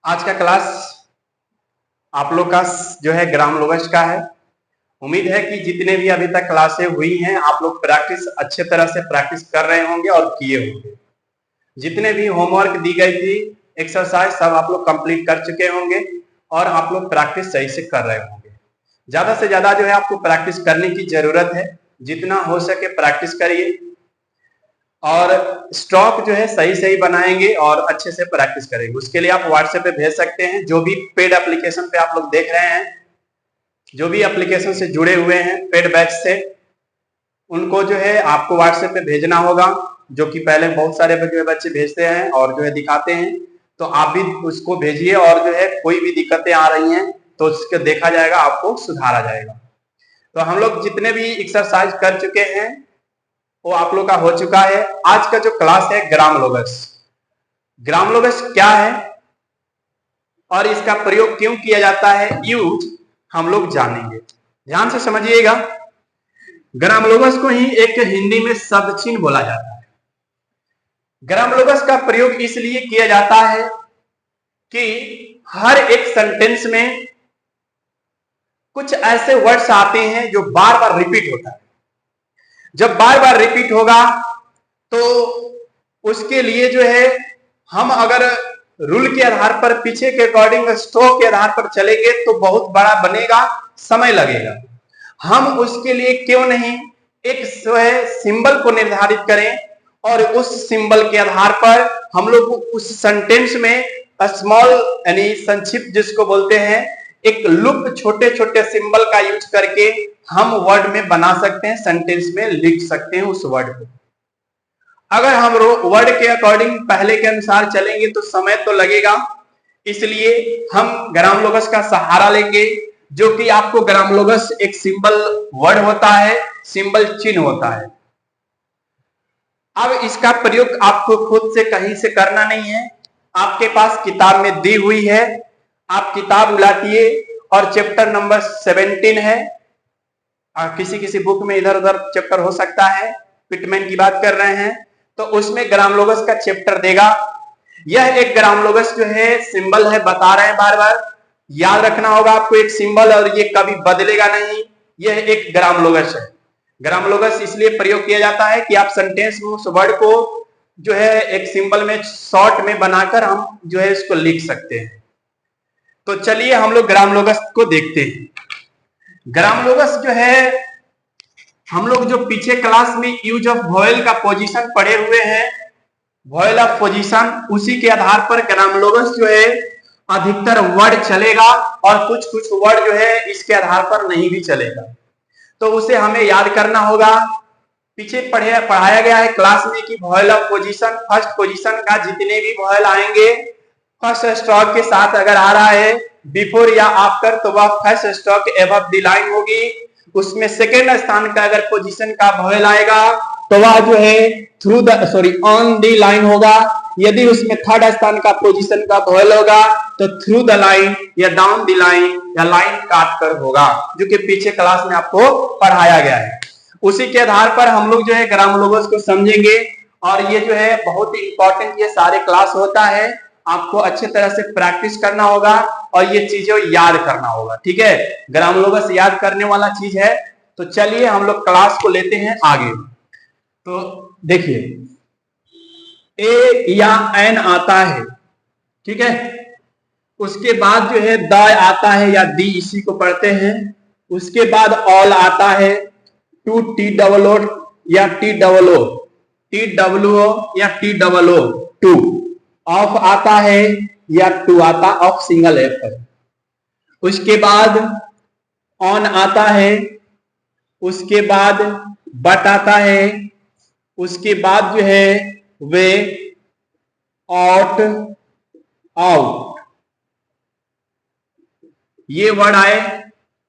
आज का क्लास आप लोग का जो है ग्राम लोगस का है। उम्मीद है कि जितने भी अभी तक क्लासें हुई हैं आप लोग प्रैक्टिस अच्छे तरह से प्रैक्टिस कर रहे होंगे और किए होंगे। जितने भी होमवर्क दी गई थी एक्सरसाइज सब आप लोग कंप्लीट कर चुके होंगे और आप लोग प्रैक्टिस सही से कर रहे होंगे। ज्यादा से ज्यादा जो है आपको प्रैक्टिस करने की जरूरत है, जितना हो सके प्रैक्टिस करिए और स्टॉक जो है सही सही बनाएंगे और अच्छे से प्रैक्टिस करेंगे। उसके लिए आप व्हाट्सएप पे भेज सकते हैं। जो भी पेड एप्लीकेशन पे आप लोग देख रहे हैं, जो भी एप्लीकेशन से जुड़े हुए हैं पेड बैच से, उनको जो है आपको व्हाट्सएप पे भेजना होगा, जो कि पहले बहुत सारे जो है बच्चे भेजते हैं और जो है दिखाते हैं। तो आप भी उसको भेजिए और जो है कोई भी दिक्कतें आ रही हैं तो उसको देखा जाएगा, आपको सुधारा जाएगा। तो हम लोग जितने भी एक्सरसाइज कर चुके हैं वो आप लोग का हो चुका है। आज का जो क्लास है ग्राम लोगस, ग्राम लोगस क्या है और इसका प्रयोग क्यों किया जाता है, यूज हम लोग जानेंगे। ध्यान से समझिएगा। ग्राम लोगस को ही एक हिंदी में शब्द चिन्ह बोला जाता है। ग्राम लोगस का प्रयोग इसलिए किया जाता है कि हर एक सेंटेंस में कुछ ऐसे वर्ड्स आते हैं जो बार बार रिपीट होता है। जब बार बार रिपीट होगा तो उसके लिए जो है हम अगर रूल के आधार पर पीछे के अकॉर्डिंग स्ट्रोक के आधार पर चलेंगे तो बहुत बड़ा बनेगा, समय लगेगा। हम उसके लिए क्यों नहीं एक सिंबल को निर्धारित करें और उस सिंबल के आधार पर हम लोग उस सेंटेंस में स्मॉल यानी संक्षिप्त जिसको बोलते हैं, एक लुप छोटे छोटे सिंबल का यूज करके हम वर्ड में बना सकते हैं, सेंटेंस में लिख सकते हैं उस वर्ड को। अगर हम वर्ड के अकॉर्डिंग पहले के अनुसार चलेंगे तो समय तो लगेगा, इसलिए हम ग्राम लोगस का सहारा लेंगे, जो कि आपको ग्राम लोगस एक सिंबल वर्ड होता है, सिंबल चिन्ह होता है। अब इसका प्रयोग आपको खुद से कहीं से करना नहीं है, आपके पास किताब में दी हुई है। आप किताब उलाटिए और चैप्टर नंबर 17 है। किसी किसी बुक में इधर उधर चैप्टर हो सकता है, पिटमैन की बात कर रहे हैं तो उसमें ग्राम लोगस का चैप्टर देगा। यह एक ग्राम लोगस जो है सिंबल है, बता रहे हैं बार बार, याद रखना होगा आपको एक सिंबल, और ये कभी बदलेगा नहीं। यह एक ग्राम लोगस है। ग्राम लोगस इसलिए प्रयोग किया जाता है कि आप सेंटेंस में उस वर्ड को जो है एक सिंबल में शॉर्ट में बनाकर हम जो है इसको लिख सकते हैं। तो चलिए हम लोग ग्राम लोगस को देखते हैं। ग्राम लोगस जो है हम लोग जो पीछे क्लास में यूज ऑफ वॉयल का पोजीशन पढ़े हुए हैं, वॉयल ऑफ पोजीशन, उसी के आधार पर ग्राम लोगस जो है अधिकतर वर्ड चलेगा और कुछ कुछ वर्ड जो है इसके आधार पर नहीं भी चलेगा। तो उसे हमें याद करना होगा। पीछे पढ़ाया गया है क्लास में कि vial of position, first position का जितने भी वॉयल आएंगे फर्स्ट स्टॉक के साथ अगर आ रहा है बिफोर या आफ्टर तो वह first stock above the line होगी। उसमें सेकेंड स्थान का अगर पोजीशन का वॉयल आएगा तो वह जो है ऑन द लाइन होगा। यदि उसमें थर्ड स्थान का पोजीशन का वॉयल होगा तो थ्रू द लाइन या डाउन द लाइन या लाइन काट कर होगा, जो कि पीछे क्लास में आपको पढ़ाया गया है। उसी के आधार पर हम लोग जो है ग्राम लोगस को समझेंगे और ये जो है बहुत ही इंपॉर्टेंट ये सारे क्लास होता है। आपको अच्छे तरह से प्रैक्टिस करना होगा और ये चीजें याद करना होगा, ठीक है। ग्राम लोगस याद करने वाला चीज है। तो चलिए हम लोग क्लास को लेते हैं आगे। तो देखिए ए या एन आता है, ठीक है। उसके बाद जो है द आता है या दी, इसी को पढ़ते हैं। उसके बाद ऑल आता है, टू टी डबल ओ या T double O, T W O या T double O, two. Of आता है या टू आता, ऑफ सिंगल एफ है। उसके बाद ऑन आता है, उसके बाद बट आता है, उसके बाद जो है वे, ऑट, आउट, ये वर्ड आए।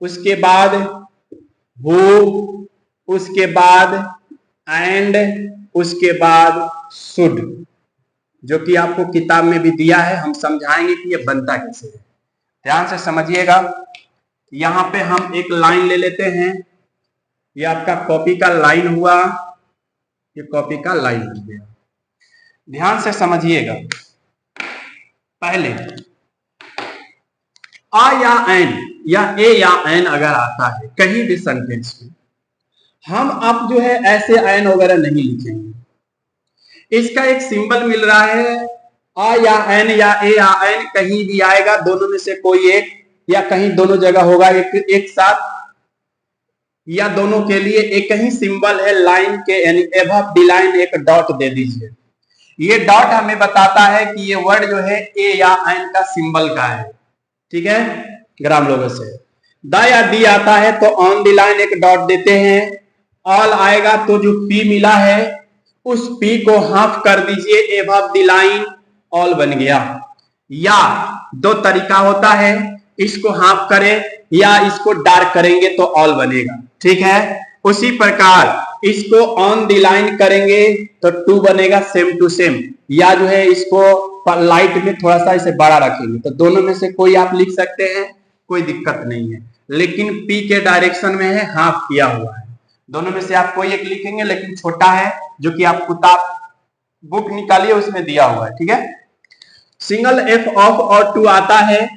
उसके बाद हु, उसके बाद एंड, उसके बाद शुड, जो कि आपको किताब में भी दिया है। हम समझाएंगे कि ये बनता कैसे है, ध्यान से समझिएगा। यहां पे हम एक लाइन ले लेते हैं, ये आपका कॉपी का लाइन हुआ, ये कॉपी का लाइन बन गया। ध्यान से समझिएगा। पहले आ या एन या ए या एन अगर आता है कहीं भी सेंटेंस में, हम आप जो है ऐसे एन वगैरह नहीं लिखेंगे। इसका एक सिंबल मिल रहा है, आ या एन या ए या एन कहीं भी आएगा, दोनों में से कोई एक या कहीं दोनों जगह होगा एक साथ, या दोनों के लिए एक ही सिंबल है लाइन के, यानी एबव द लाइन एक डॉट दे दीजिए। ये डॉट हमें बताता है कि ये वर्ड जो है ए या एन का सिंबल का है, ठीक है। ग्राम लोगों से द या दी आता है तो ऑन द लाइन एक डॉट देते हैं। ऑल आएगा तो जो पी मिला है उस पी को हाफ कर दीजिए, एबव द लाइन ऑल बन गया। या दो तरीका होता है, इसको हाफ करें या इसको डार्क करेंगे तो ऑल बनेगा, ठीक है। उसी प्रकार इसको ऑन द लाइन करेंगे तो टू बनेगा, सेम टू सेम। या जो है इसको लाइट में थोड़ा सा इसे बड़ा रखेंगे तो दोनों में से कोई आप लिख सकते हैं, कोई दिक्कत नहीं है। लेकिन पी के डायरेक्शन में है, हाफ किया हुआ है, दोनों में से आप कोई एक लिखेंगे, लेकिन छोटा है, जो कि आप किताब बुक निकालिए उसमें दिया हुआ है, ठीक है। सिंगल एफ ऑफ और टू आता है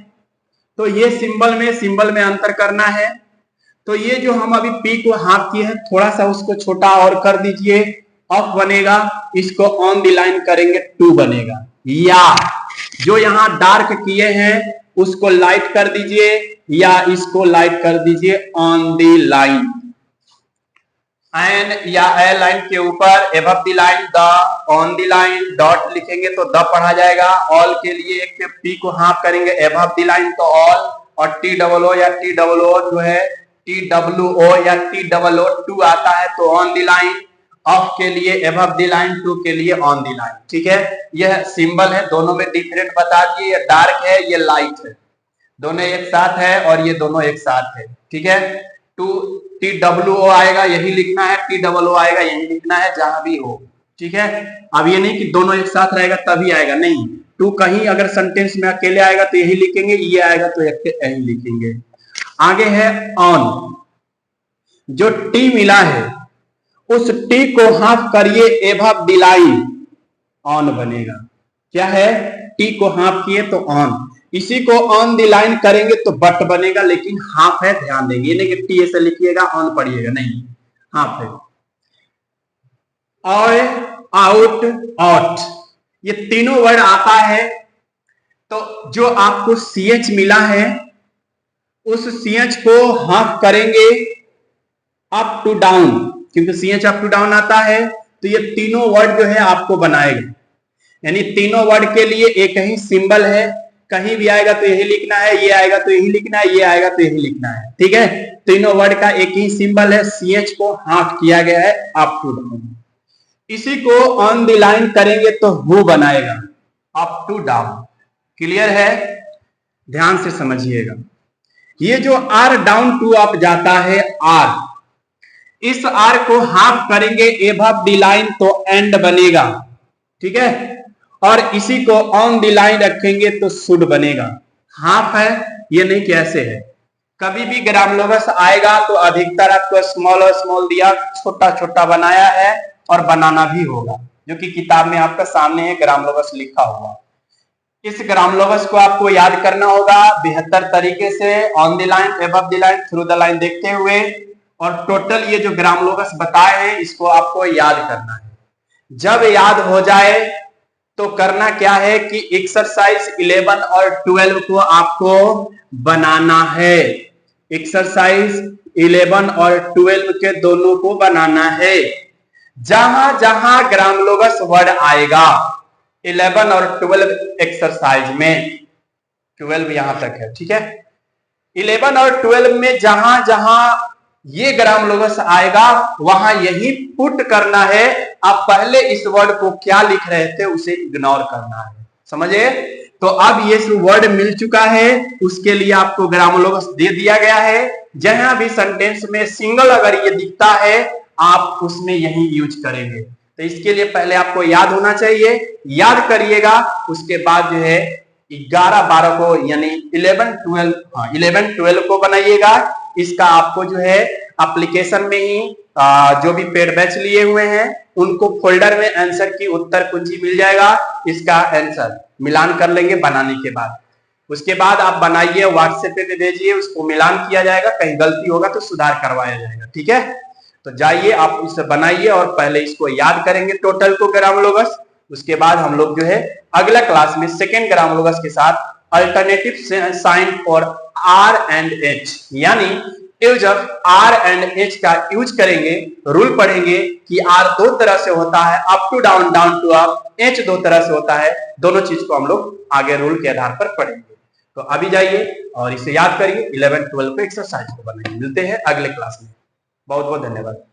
तो ये सिंबल में अंतर करना है। तो ये जो हम अभी पी को हाफ किए हैं, थोड़ा सा उसको छोटा और कर दीजिए, ऑफ बनेगा। इसको ऑन द लाइन करेंगे, टू बनेगा। या जो यहां डार्क किए हैं उसको लाइट कर दीजिए, या इसको लाइट कर दीजिए ऑन द लाइन। एन या ए लाइन के ऊपर above the line the, on the line dot लिखेंगे तो द पढ़ा जाएगा। ऑल के लिए एक पी को हाफ करेंगे, एबव द लाइन तो ऑल, और टी डबल ओ या टी डबल ओ जो है टी डब्ल्यू ओ या टी डबल ओ टू आता है तो ऑन द लाइन। ऑफ के लिए एबव द लाइन, टू के लिए ऑन द लाइन, ठीक है। यह सिंबल है, दोनों में डिफरेंट बता दिए, ये डार्क है ये लाइट है, दोनों एक साथ है और ये दोनों एक साथ है, ठीक है। टू टी डब्ल्यू ओ आएगा यही लिखना है, टी डबल ओ आएगा यही लिखना है, जहां भी हो, ठीक है। अब ये नहीं कि दोनों एक साथ रहेगा तभी आएगा, नहीं। टू कहीं अगर सेंटेंस में अकेले आएगा तो यही लिखेंगे, ये आएगा तो यही लिखेंगे। आगे है ऑन, जो टी मिला है उस टी को हाफ करिए, एबव द लाइन ऑन बनेगा। क्या है, टी को हाफ किए तो ऑन, इसी को ऑन द लाइन करेंगे तो बट बनेगा, लेकिन हाफ है, ध्यान देंगे, ये नहीं कि टी ऐसे लिखिएगा ऑन पढ़िएगा, नहीं, हाफ है। और आउट, ऑट, ये तीनों वर्ड आता है तो जो आपको CH मिला है उस CH को हाफ करेंगे अप टू डाउन, क्योंकि CH अप टू डाउन आता है तो ये तीनों वर्ड जो है आपको बनाएगा। यानी तीनों वर्ड के लिए एक ही सिंबल है, कहीं भी आएगा तो यही लिखना है, ये आएगा तो यही लिखना है, ये आएगा तो यही लिखना है, ठीक है। तीनों वर्ड का एक ही सिंबल है, CH को हाफ किया गया है अप टू डाउन। इसी को ऑन द लाइन करेंगे तो हु बनाएगा, अप टू डाउन। क्लियर है, ध्यान से समझिएगा। ये जो आर डाउन टू अप जाता है आर, इस आर को हाफ करेंगे एबव द लाइन तो एंड बनेगा, ठीक है। और इसी को ऑन द लाइन रखेंगे तो शुड बनेगा। हाफ है, ये नहीं कि ऐसे है। कभी भी ग्रामलोगस आएगा तो अधिकतर आपको स्मॉल और स्मॉल दिया, छोटा छोटा बनाया है और बनाना भी होगा, जो कि किताब में आपका सामने है ग्रामलोगस लिखा हुआ। इस ग्रामलोगस को आपको याद करना होगा बेहतर तरीके से, on the line, above the line, through the line देखते हुए, और टोटल ये जो ग्रामलोगस बताए हैं इसको आपको याद करना है। जब याद हो जाए तो करना क्या है कि एक्सरसाइज 11 और 12 को आपको बनाना है। एक्सरसाइज 11 और 12 के दोनों को बनाना है। जहां जहां ग्रामलोगस वर्ड आएगा 11 और 12 एक्सरसाइज में, 12 यहां तक है, ठीक है। 11 और 12 में जहां जहां ये ग्रामलोगस आएगा वहां यही पुट करना है। आप पहले इस वर्ड को क्या लिख रहे थे उसे इग्नोर करना है, समझे। तो अब ये वर्ड मिल चुका है, उसके लिए आपको ग्रामलोगस दे दिया गया है। जहां भी सेंटेंस में सिंगल अगर ये दिखता है आप उसमें यही यूज करेंगे। तो इसके लिए पहले आपको याद होना चाहिए, याद करिएगा। उसके बाद जो है 11, 12 को यानी 11, 12 को बनाइएगा। इसका आपको जो है एप्लीकेशन में ही जो भी पेड बैच लिए हुए हैं उनको फोल्डर में आंसर की उत्तर कुंजी मिल जाएगा। इसका आंसर मिलान कर लेंगे बनाने के बाद। उसके बाद आप बनाइए, व्हाट्सएप पे भेजिए, उसको मिलान किया जाएगा, कहीं गलती होगा तो सुधार करवाया जाएगा। ठीक है, तो जाइए आप इसे बनाइए और पहले इसको याद करेंगे टोटल को ग्रामोलोगस। उसके बाद हम लोग जो है अगला क्लास में सेकेंड ग्रामोलोगस के साथ alternative sign for R and H, यानी use of R and H का यूज करेंगे, रूल पढ़ेंगे कि आर दो तरह से होता है, up to down, down to up, H दो तरह से होता है। दोनों चीज को हम लोग आगे रूल के आधार पर पढ़ेंगे। तो अभी जाइए और इसे याद करिए, 11 12 पे एक्सरसाइज को बनाइए। मिलते हैं अगले क्लास में। बहुत बहुत धन्यवाद।